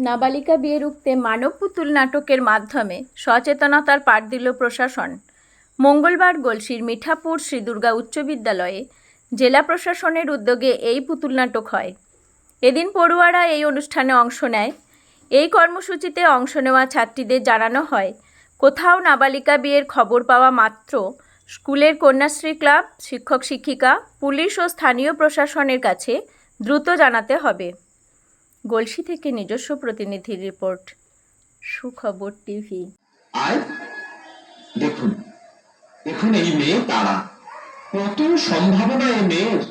নাবালিকা বিয়ে রুখতে মানব পুতুল নাটকের মাধ্যমে সচেতনতার পাঠ দিল প্রশাসন। মঙ্গলবার গলসির মিঠাপুর শ্রী দুর্গা উচ্চ বিদ্যালয়ে জেলা প্রশাসনের উদ্যোগে এই পুতুল নাটক হয়। এদিন পড়ুয়ারা এই অনুষ্ঠানে অংশ নেয়। এই কর্মসূচিতে অংশ নেওয়া ছাত্রীদের জানানো হয়, কোথাও নাবালিকা বিয়ের খবর পাওয়া মাত্র স্কুলের কন্যাশ্রী ক্লাব, শিক্ষক শিক্ষিকা, পুলিশ ও স্থানীয় প্রশাসনের কাছে দ্রুত জানাতে হবে। গলসি থেকে নিজস্ব প্রতিনিধির রিপোর্ট, সুখবর টিভি। আর দেখুন, এখন এই মেয়ে তারা, কত সম্ভাবনা এই মেয়ের।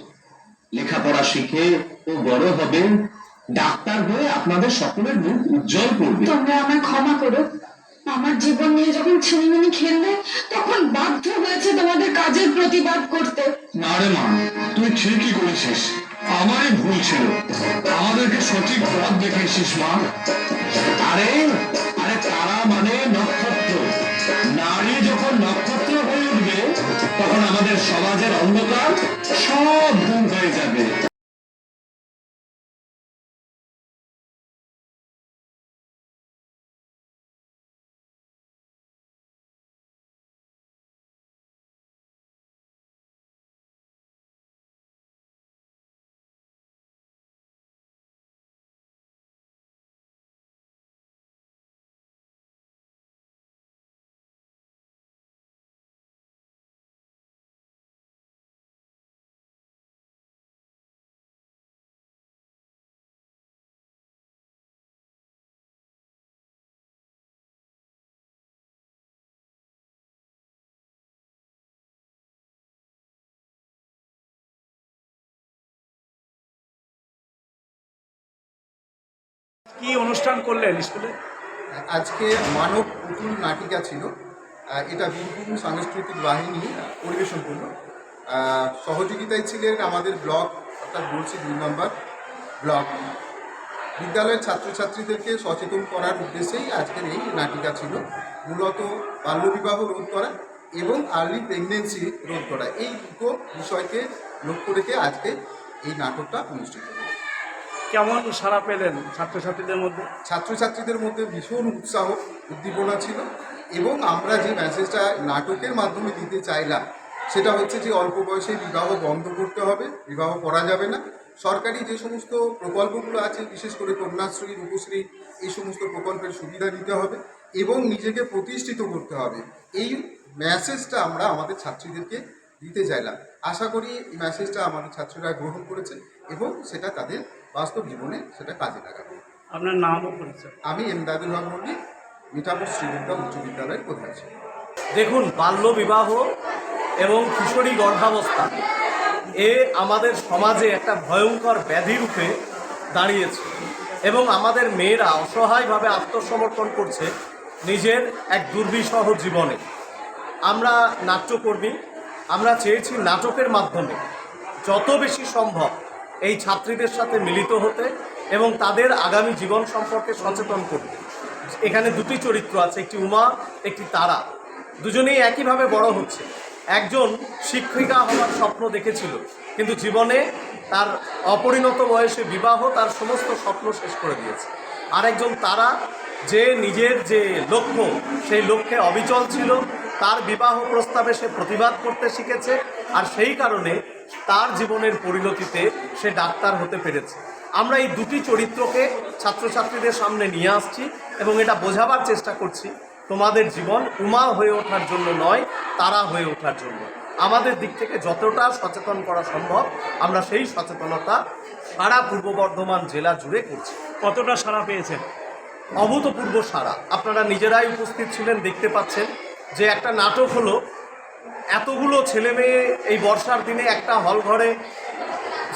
লেখাপড়া শিখে ও বড় হবে, ডাক্তার হয়ে আপনাদের সকলের মুখ উজ্জ্বল করবে। তোমরা আমায় ক্ষমা করো, আমার জীবন নিয়ে যখন ছিনিমিনি খেললে তখন বাধ্য হয়েছে তোমাদের কাজের প্রতিবাদ করতে। না রে মা, তুই ঠিকই করেছিস, আমারই ভুল ছিল। আমাদেরকে সঠিক পথ দেখিয়েছিস মা। আরে আরে তারা মানে নক্ষত্র। নারী যখন নক্ষত্র হয়ে উঠবে, তখন আমাদের সমাজের অন্ধকার সব দূর হয়ে যাবে। কি অনুষ্ঠান করলেন স্কুলে? আজকে মানব পুতুল নাটিকা ছিল। এটা বীরভূম সাংস্কৃতিক বাহিনী পরিবেশন করল। সহযোগিতায় ছিলেন আমাদের ব্লক, অর্থাৎ গলসি 2 নম্বর ব্লক। বিদ্যালয়ের ছাত্রছাত্রীদেরকে সচেতন করার উদ্দেশ্যেই আজকের এই নাটিকা ছিল। মূলত বাল্যবিবাহ রোধ করা এবং আর্লি প্রেগনেন্সি রোধ করা, এই দুটো বিষয়কে লক্ষ্য রেখে আজকে এই নাটকটা অনুষ্ঠিত হল। কেমন সাড়া পেলেন ছাত্রছাত্রীদের মধ্যে? ছাত্রছাত্রীদের মধ্যে ভীষণ উৎসাহ, উদ্দীপনা ছিল। এবং আমরা যে মেসেজটা নাটকের মাধ্যমে দিতে চাইলাম সেটা হচ্ছে যে অল্প বয়সে বিবাহ বন্ধ করতে হবে, বিবাহ করা যাবে না। সরকারি যে সমস্ত প্রকল্পগুলো আছে, বিশেষ করে কন্যাশ্রী, রূপশ্রী, এই সমস্ত প্রকল্পের সুবিধা নিতে হবে এবং নিজেকে প্রতিষ্ঠিত করতে হবে। এই মেসেজটা আমরা আমাদের ছাত্রীদেরকে দিতে চাইলাম। আশা করি এই মেসেজটা আমাদের ছাত্রীরা গ্রহণ করেছে এবং সেটা তাদের বাস্তব জীবনে সেটা কাজে লাগাবে। আপনার নাম ও পরিচয়? আমি এমদাদুল হক মল্লিক, মিঠাপুর শ্রী দুর্গা উচ্চ বিদ্যালয়ের প্রধান শিক্ষক। দেখুন, বাল্য বিবাহ এবং কিশোরী গর্ভাবস্থা আমাদের সমাজে একটা ভয়ঙ্কর ব্যাধি রূপে দাঁড়িয়েছে এবং আমাদের মেয়েরা অসহায়ভাবে আত্মসমর্পণ করছে নিজের এক দুর্বিষহ জীবনে। আমরা নাট্যকর্মী, আমরা চেয়েছি নাটকের মাধ্যমে যত বেশি সম্ভব এই ছাত্রীদের সাথে মিলিত হতে এবং তাদের আগামী জীবন সম্পর্কে সচেতন করতে। এখানে দুটি চরিত্র আছে, একটি উমা, একটি তারা। দুজনেই একইভাবে বড় হচ্ছে। একজন শিক্ষিকা হওয়ার স্বপ্ন দেখেছিল, কিন্তু জীবনে তার অপরিণত বয়সে বিবাহ তার সমস্ত স্বপ্ন শেষ করে দিয়েছে। আরেকজন তারা, যে নিজের যে লক্ষ্য সেই লক্ষ্যে অবিচল ছিল, তার বিবাহ প্রস্তাবে সে প্রতিবাদ করতে শিখেছে আর সেই কারণে তার জীবনের পরিণতিতে সে ডাক্তার হতে পেরেছে। আমরা এই দুটি চরিত্রকে ছাত্রছাত্রীদের সামনে নিয়ে আসছি এবং এটা বোঝাবার চেষ্টা করছি, তোমাদের জীবন উমা হয়ে ওঠার জন্য নয়, তারা হয়ে ওঠার জন্য। আমাদের দিক থেকে যতটা সচেতন করা সম্ভব আমরা সেই সচেতনতা সারা পূর্ব বর্ধমান জেলা জুড়ে করছি। কতটা সাড়া পেয়েছেন? অভূতপূর্ব সাড়া। আপনারা নিজেরাই উপস্থিত ছিলেন, দেখতে পাচ্ছেন যে একটা নাটক হলো, এতগুলো ছেলে মেয়ে এই বর্ষার দিনে একটা হল ঘরে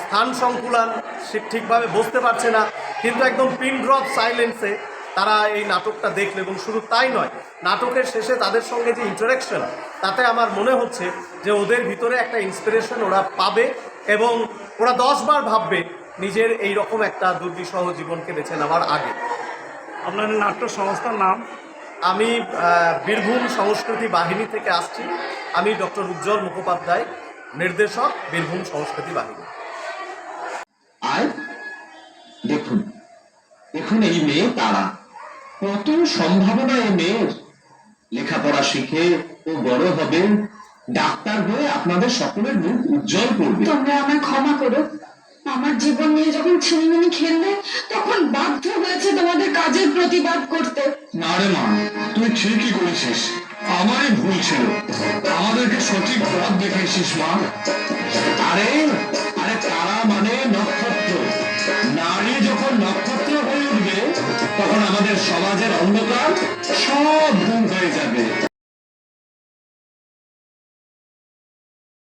স্থান সংকুলান সে ঠিকভাবে বসতে পারছে না, কিন্তু একদম পিন ড্রপ সাইলেন্সে তারা এই নাটকটা দেখল। এবং শুধু তাই নয়, নাটকের শেষে তাদের সঙ্গে যে ইন্টারাকশন, তাতে আমার মনে হচ্ছে যে ওদের ভিতরে একটা ইন্সপিরেশন ওরা পাবে এবং ওরা 10 বার ভাববে নিজের এই রকম একটা দুর্বিষহ জীবনকে বেছে নেওয়ার আগে। আপনার নাট্য সংস্থার নাম? আমি বীরভূম সংস্কৃতি বাহিনী থেকে আসছি। আমি ডক্টর উজ্জ্বল মুখোপাধ্যায়, নির্দেশক, বীরভূম সংস্কৃতি বাহিনী। আর দেখুন, দেখুন এই মেয়ে তারা, কত সম্ভাবনা এই মেয়ের। লেখাপড়া শিখে ও বড় হবে, ডাক্তার হয়ে আপনাদের সকলের মুখ উজ্জ্বল করবে। তোমরা আমায় ক্ষমা করো, আমার জীবন নিয়ে যখন ছিনিমিনি খেললে তখন বাধ্য হয়েছে তোমাদের কাজের প্রতিবাদ করতে। না রে মা, তুই ঠিকই করেছিস, আমারই ভুল ছিল। আমাদেরকে সঠিক পথ দেখিয়েছিস মা। আরে আরে তারা মানে নক্ষত্র। নারী যখন নক্ষত্র হয়ে উঠবে তখন আমাদের সমাজের অন্ধকার সব দূর হয়ে যাবে।